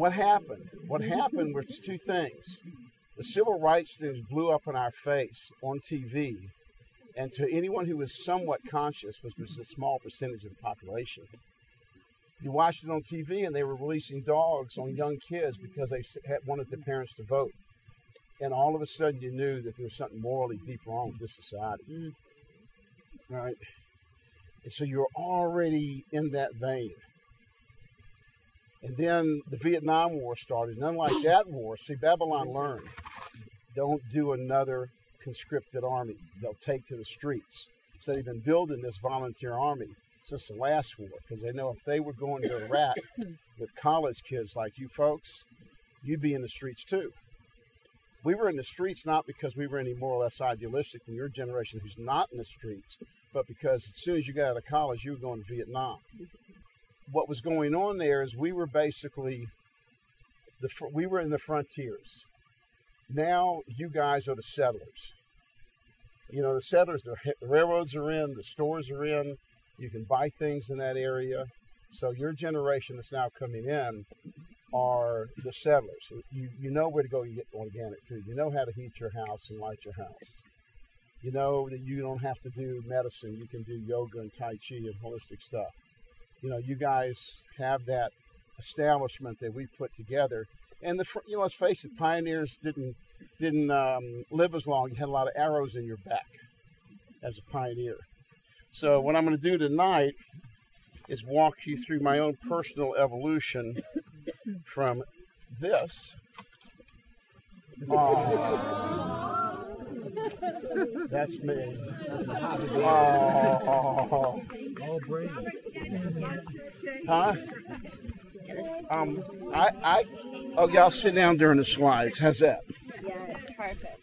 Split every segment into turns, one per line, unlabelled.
what happened? What happened was two things. The civil rights things blew up in our face on TV, and to anyone who was somewhat conscious, which was a small percentage of the population, you watched it on TV and they were releasing dogs on young kids because they wanted their parents to vote. And all of a sudden you knew that there was something morally deep wrong with this society. Right? And so you're already in that vein. And then the Vietnam War started. And unlike that war, see, Babylon learned, don't do another conscripted army. They'll take to the streets. So they've been building this volunteer army since the last war, because they know if they were going to Iraq with college kids like you folks, you'd be in the streets too. We were in the streets not because we were any more or less idealistic than your generation who's not in the streets, but because as soon as you got out of college, you were going to Vietnam. What was going on there is we were basically, we were in the frontiers. Now you guys are the settlers. You know, the settlers, the railroads are in, the stores are in, you can buy things in that area. So your generation that's now coming in are the settlers. You know where to go to get organic food. You know how to heat your house and light your house. You know that you don't have to do medicine. You can do yoga and Tai Chi and holistic stuff. You know, you guys have that establishment that we put together. And you know, let's face it, pioneers didn't live as long. You had a lot of arrows in your back as a pioneer. So what I'm going to do tonight is walk you through my own personal evolution from this. That's me. Oh. Huh? Oh, yeah, I'll sit down during the slides. How's that?
Yeah, it's perfect.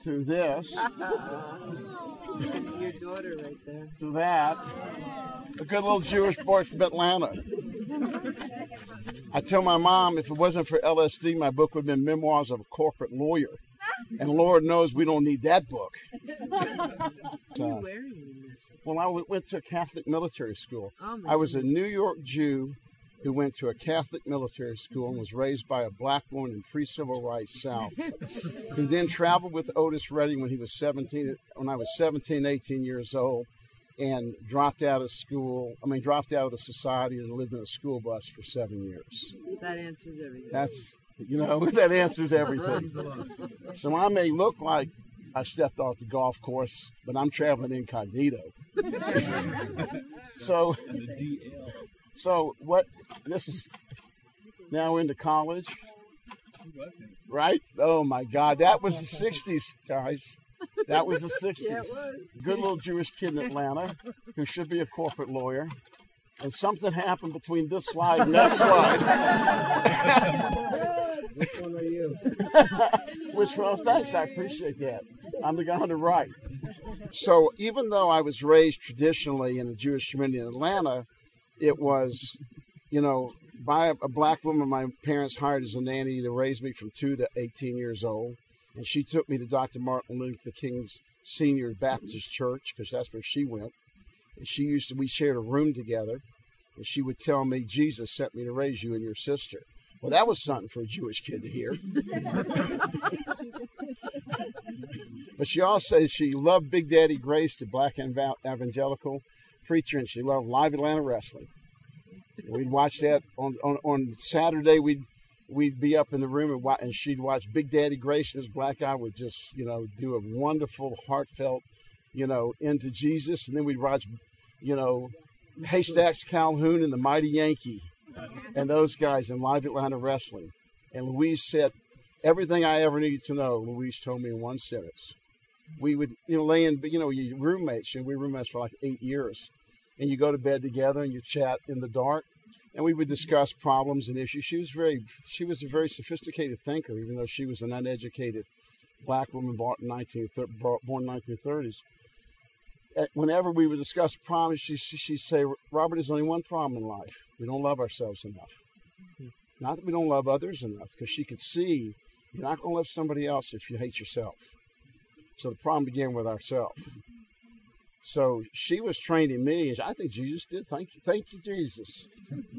To this.
That's your daughter right there.
To that. A good little Jewish boy from Atlanta. I tell my mom if it wasn't for LSD, my book would have been Memoirs of a Corporate Lawyer. And Lord knows we don't need that book.
What are you wearing?
Well, I went to a Catholic military school.
Oh,
I was a New York Jew who went to a Catholic military school and was raised by a black woman in pre-civil rights South, who then traveled with Otis Redding when I was 17, 18 years old, and dropped out of the society and lived in a school bus for 7 years.
That answers everything.
That answers everything. So I may look like I stepped off the golf course, but I'm traveling incognito. So what? This is now into college, right? Oh my God, that was the '60s, guys. That was the '60s.
Yeah, it was.
Good little Jewish kid in Atlanta who should be a corporate lawyer, and something happened between this slide and that slide.
Which one are you?
Which one? Thanks, I appreciate that. I'm the guy on the right. So even though I was raised traditionally in the Jewish community in Atlanta, it was, by a black woman my parents hired as a nanny to raise me from 2 to 18 years old. And she took me to Dr. Martin Luther King's Senior Baptist Church, because that's where she went. And we shared a room together. And she would tell me, Jesus sent me to raise you and your sister. Well, that was something for a Jewish kid to hear. But she also said she loved Big Daddy Grace, the black evangelical preacher, and she loved live Atlanta wrestling. We'd watch that on Saturday. We'd be up in the room and she'd watch Big Daddy Grace, and this black guy would just do a wonderful, heartfelt into Jesus, and then we'd watch Haystacks Calhoun and the Mighty Yankee and those guys in live Atlanta wrestling. And Louise said everything I ever needed to know. Louise told me in one sentence. We would lay in, your roommates. We were roommates for like 8 years. And you go to bed together and you chat in the dark, and we would discuss problems and issues. She was a very sophisticated thinker, even though she was an uneducated black woman born in 1930s. Whenever we would discuss problems, she'd say, Robert, there's only one problem in life. We don't love ourselves enough. Not that we don't love others enough, because she could see you're not going to love somebody else if you hate yourself. So the problem began with ourselves. So she was training me, and I think Jesus did. Thank you, Jesus.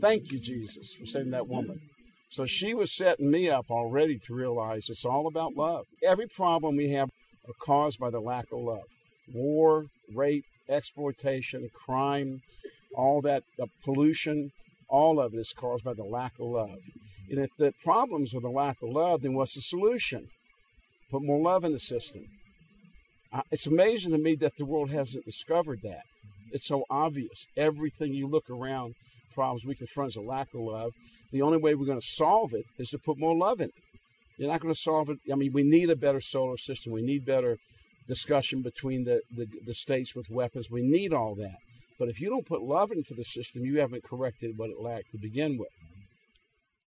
Thank you, Jesus, for sending that woman. So she was setting me up already to realize it's all about love. Every problem we have are caused by the lack of love. War, rape, exploitation, crime, all that, pollution, all of it is caused by the lack of love. And if the problems are the lack of love, then what's the solution? Put more love in the system. It's amazing to me that the world hasn't discovered that. It's so obvious. Everything you look around, problems we confront is a lack of love. The only way we're going to solve it is to put more love in it. You're not going to solve it. I mean, we need a better solar system. We need better discussion between the states with weapons. We need all that. But if you don't put love into the system, you haven't corrected what it lacked to begin with.